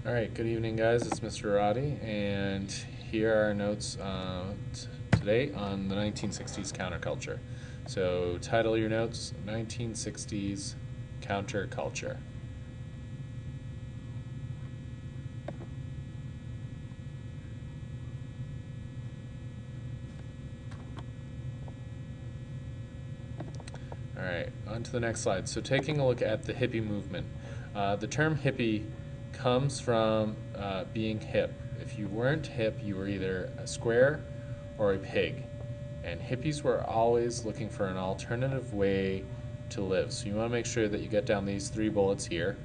All right, good evening, guys. It's Mr. Roddy, and here are our notes today on the 1960s counterculture. So, title your notes 1960s Counterculture. All right, on to the next slide. So, taking a look at the hippie movement. The term hippie comes from being hip. If you weren't hip, you were either a square or a pig. And hippies were always looking for an alternative way to live. So you want to make sure that you get down these three bullets here.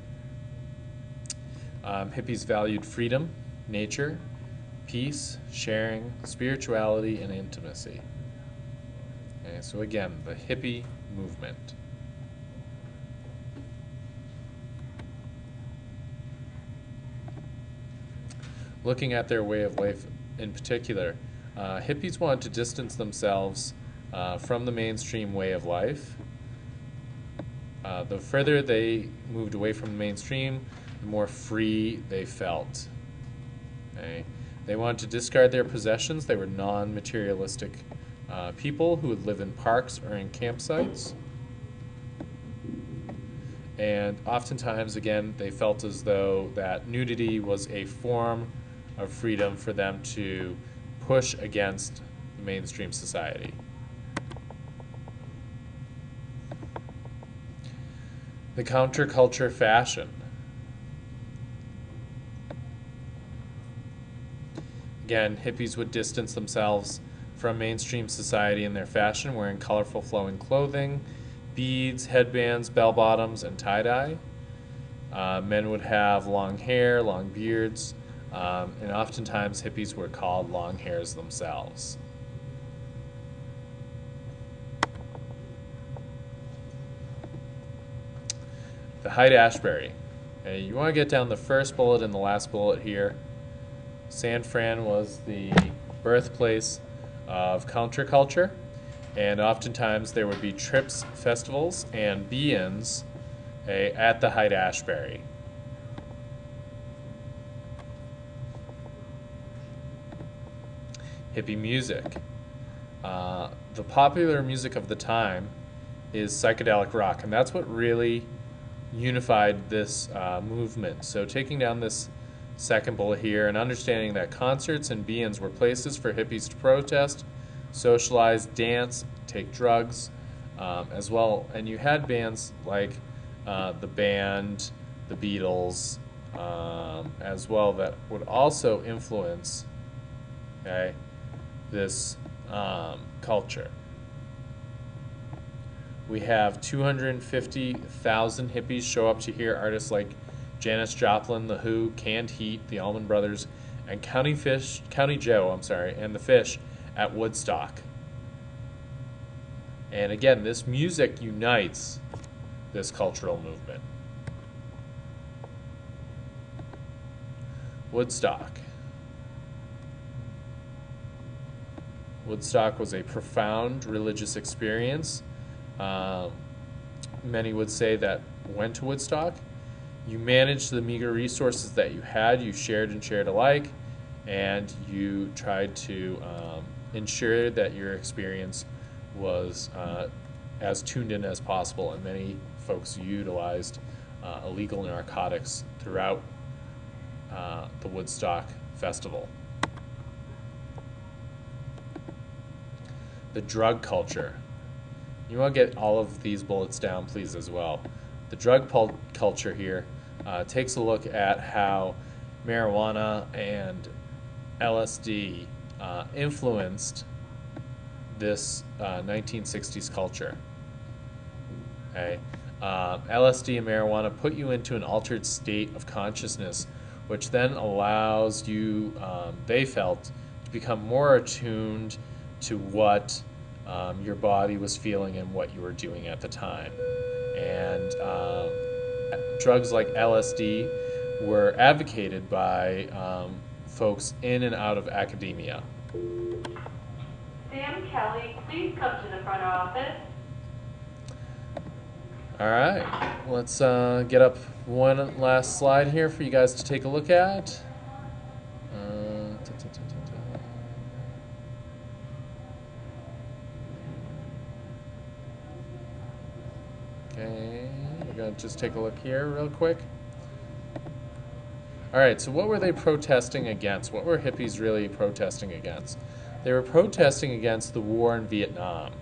Hippies valued freedom, nature, peace, sharing, spirituality, and intimacy. Okay, so again, the hippie movement. Looking at their way of life in particular, hippies wanted to distance themselves from the mainstream way of life. The further they moved away from the mainstream, the more free they felt. Okay? They wanted to discard their possessions. They were non-materialistic people who would live in parks or in campsites. And oftentimes, again, they felt as though that nudity was a form of freedom for them to push against the mainstream society. The counterculture fashion. Again, hippies would distance themselves from mainstream society in their fashion, wearing colorful flowing clothing, beads, headbands, bell-bottoms, and tie-dye. Men would have long hair, long beards, and oftentimes hippies were called long hairs themselves. The Haight-Ashbury. Okay, you want to get down the first bullet and the last bullet here. San Fran was the birthplace of counterculture, and oftentimes there would be trips, festivals, and be-ins at the Haight-Ashbury. Hippie music. The popular music of the time is psychedelic rock, and that's what really unified this movement. So taking down this second bullet here and understanding that concerts and be-ins were places for hippies to protest, socialize, dance, take drugs, as well. And you had bands like the Band, the Beatles, as well, that would also influence, okay, this culture. We have 250,000 hippies show up to hear artists like Janis Joplin, The Who, Canned Heat, the Allman Brothers, and County Joe, and the Fish at Woodstock. And again, this music unites this cultural movement. Woodstock. Woodstock was a profound religious experience. Many would say that went to Woodstock. You managed the meager resources that you had, you shared and shared alike, and you tried to ensure that your experience was as tuned in as possible, and many folks utilized illegal narcotics throughout the Woodstock Festival. The drug culture. You want to get all of these bullets down, please, as well. The drug culture here takes a look at how marijuana and LSD influenced this 1960s culture. Okay? LSD and marijuana put you into an altered state of consciousness, which then allows you, they felt, to become more attuned to what your body was feeling and what you were doing at the time. And drugs like LSD were advocated by folks in and out of academia. Sam Kelly, please come to the front office. All right, let's get up one last slide here for you guys to take a look at. Okay, we're going to just take a look here real quick. All right, so what were they protesting against? What were hippies really protesting against? They were protesting against the war in Vietnam.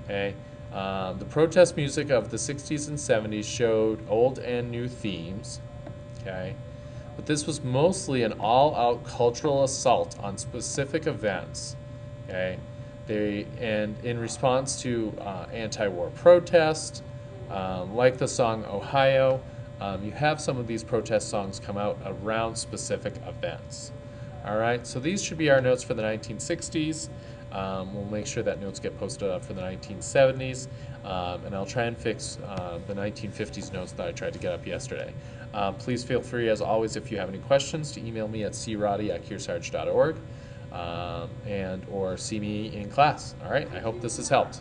Okay, the protest music of the 60s and 70s showed old and new themes. Okay, but this was mostly an all-out cultural assault on specific events. Okay, and in response to anti-war protest, like the song Ohio. You have some of these protest songs come out around specific events. All right, so these should be our notes for the 1960s. We'll make sure that notes get posted up for the 1970s, and I'll try and fix the 1950s notes that I tried to get up yesterday. Please feel free, as always, if you have any questions, to email me at croddy@kearsarge.org and or see me in class. All right, I hope this has helped.